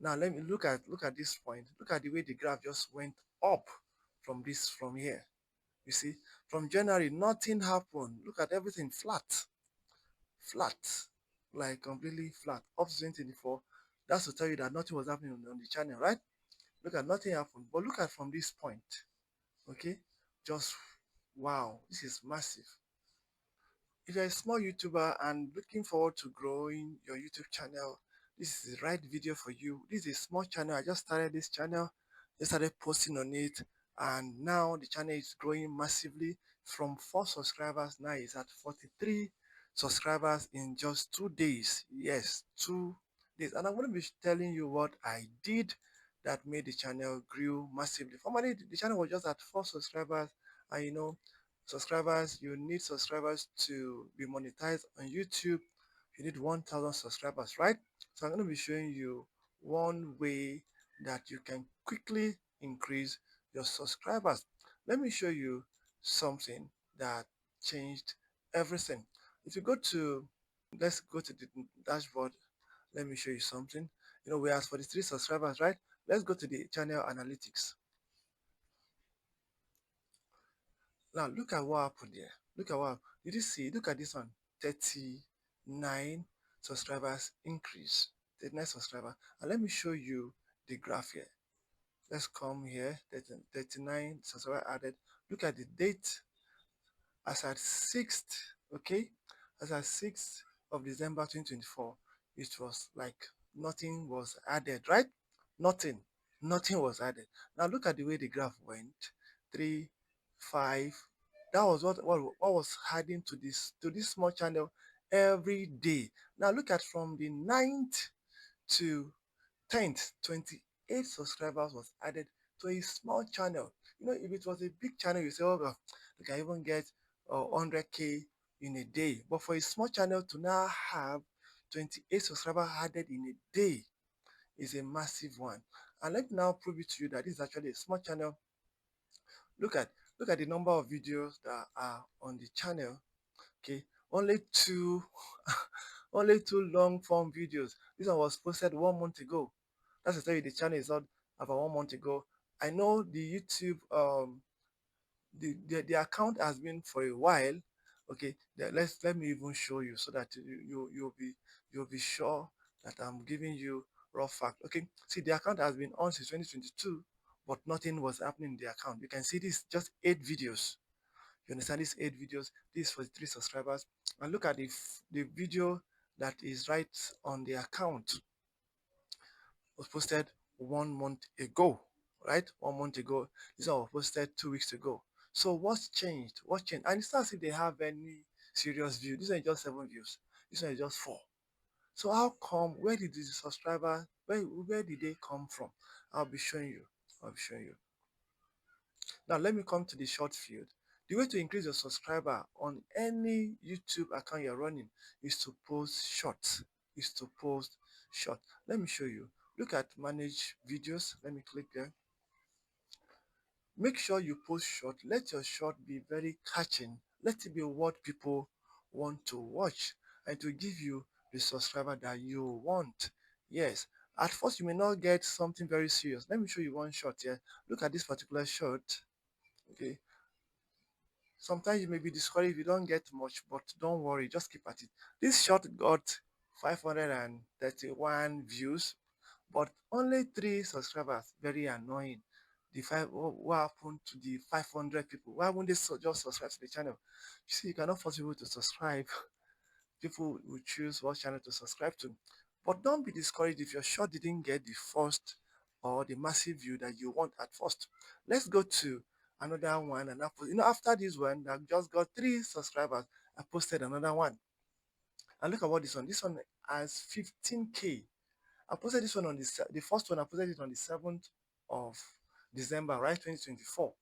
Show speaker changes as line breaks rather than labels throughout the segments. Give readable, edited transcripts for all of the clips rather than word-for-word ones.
Now let me look at this point. Look at the way the graph just went up from here. You see, from January, nothing happened. Look at everything flat, like completely flat. Up to 2024, that's to tell you that nothing was happening on the channel, right? Look at nothing happened. But look at from this point, okay? Just wow, this is massive. If you're a small YouTuber and looking forward to growing your YouTube channel, this is the right video for you. This is a small channel. I just started this channel, just started posting on it, and now the channel is growing massively. From 4 subscribers, now it's at 43 subscribers in just 2 days. Yes, 2 days. And I'm going to be telling you what I did that made the channel grew massively. Formerly, the channel was just at 4 subscribers, and subscribers, you need subscribers to be monetized on YouTube. You need 1,000 subscribers, right? So I'm going to be showing you one way that you can quickly increase your subscribers. Let me show you something that changed everything. If you go to, let's go to the dashboard. Let me show you something. We asked for the 3 subscribers, right? Let's go to the channel analytics. Now look at what happened there. Look at what did you see? Look at this one. 39 subscribers increase. 39 subscribers. And let me show you the graph here. Let's come here. 39 subscribers added. Look at the date as at 6th. Okay, as at 6th of December 2024. It was like nothing was added, right? Nothing was added. Now look at the way the graph went. 3, 5. That was what was adding to this small channel every day. Now look at from the 9th to 10th, 28 subscribers was added to a small channel. If it was a big channel, you say, oh God, you can even get 100K in a day. But for a small channel to now have 28 subscribers added in a day is a massive one. And let me now prove it to you that this is actually a small channel. Look at the number of videos that are on the channel. Okay, only two only 2 long form videos. This one was posted 1 month ago. That's to tell you the channel is not about 1 month ago. I know the YouTube the account has been for a while. Okay, let me even show you so that you'll be sure that I'm giving you raw fact. Okay, see, the account has been on since 2022, but nothing was happening in the account. You can see this just 8 videos. You understand? These 8 videos, this for 3 subscribers. And look at the video that is right on the account was posted 1 month ago, right? 1 month ago. This one was posted 2 weeks ago. So what's changed? What changed? And it's not as if they have any serious view. This one is just 7 views. This one is just 4. So how come? Where did the subscriber? Where did they come from? I'll be showing you. I'll be showing you. Now let me come to the short field. The way to increase your subscriber on any YouTube account you're running is to post shorts. Let me show you. Look at manage videos. Let me click there. Make sure you post short. Let your short be very catching. Let it be what people want to watch and to give you the subscriber that you want. Yes. At first, you may not get something very serious. Let me show you one shot here. Look at this particular shot. Okay. Sometimes you may be discouraged if you don't get much, but don't worry, just keep at it. This shot got 531 views, but only 3 subscribers. Very annoying. What happened to the 500 people? Why won't they just subscribe to the channel? You see, you cannot force people to subscribe. People will choose what channel to subscribe to. But don't be discouraged if your shot didn't get the first or the massive view that you want at first. Let's go to another one, and after this one I just got 3 subscribers, I posted another one. And look at what this one has 15K. I posted this one on the first one. I posted it on the 7th of December, right? 2024.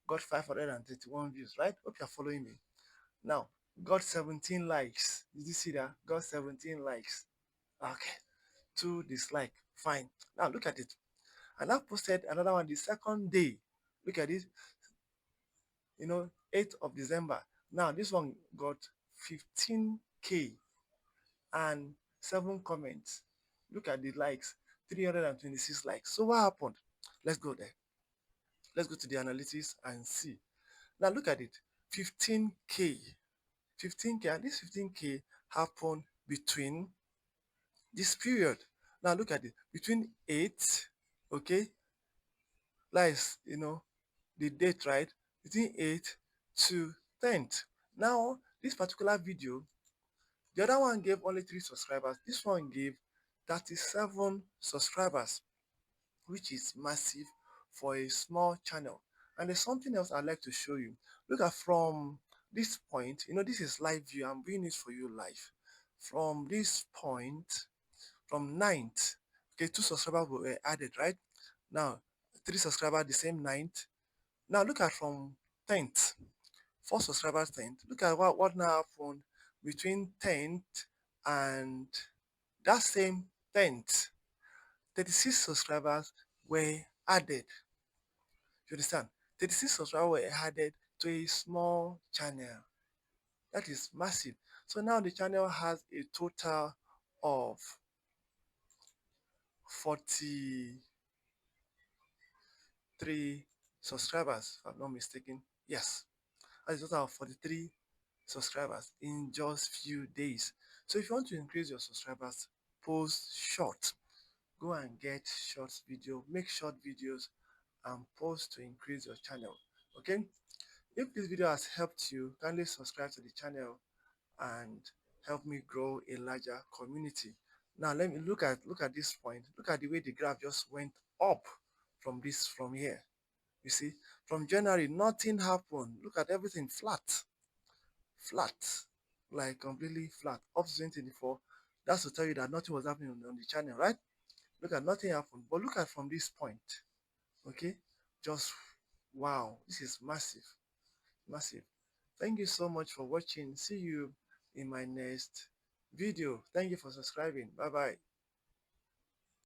Got 531 views, right? Hope you're following me. Now, got 17 likes. Did you see that? Got 17 likes. Okay. 2 dislike. Fine. Now look at it. And I posted another one the second day. Look at this. 8th of December. Now this one got 15K and 7 comments. Look at the likes. 326 likes. So what happened? Let's go there. Let's go to the analytics and see. Now look at it. 15K. 15K. And this 15K happened between this period. Now look at it. Between 8, okay, that is, the date, right? Between 8 to 10th. Now, this particular video, the other one gave only 3 subscribers. This one gave 37 subscribers, which is massive for a small channel. And there's something else I'd like to show you. Look at from this point, this is live view. I'm doing it for you live. From this point, from 9th, okay, 2 subscribers were added, right? Now, 3 subscribers the same 9th. Now look at from 10th, 4 subscribers 10th. Look at what now happened between 10th and that same 10th. 36 subscribers were added. You understand? 36 subscribers were added to a small channel. That is massive. So now the channel has a total of 43 subscribers, if I'm not mistaken. Yes, that's a total of 43 subscribers in just few days. So if you want to increase your subscribers, post short. Go and get short video, make short videos and post to increase your channel. Okay? If this video has helped you, kindly subscribe to the channel and help me grow a larger community. Now let me look at this point. Look at the way the graph just went up from here. You see, from January, nothing happened. Look at everything flat, like completely flat. Up to 2024, that's to tell you that nothing was happening on the channel, right? Look at nothing happened. But look at from this point, okay? Just wow, this is massive, massive. Thank you so much for watching. See you in my next video. Thank you for subscribing. Bye bye.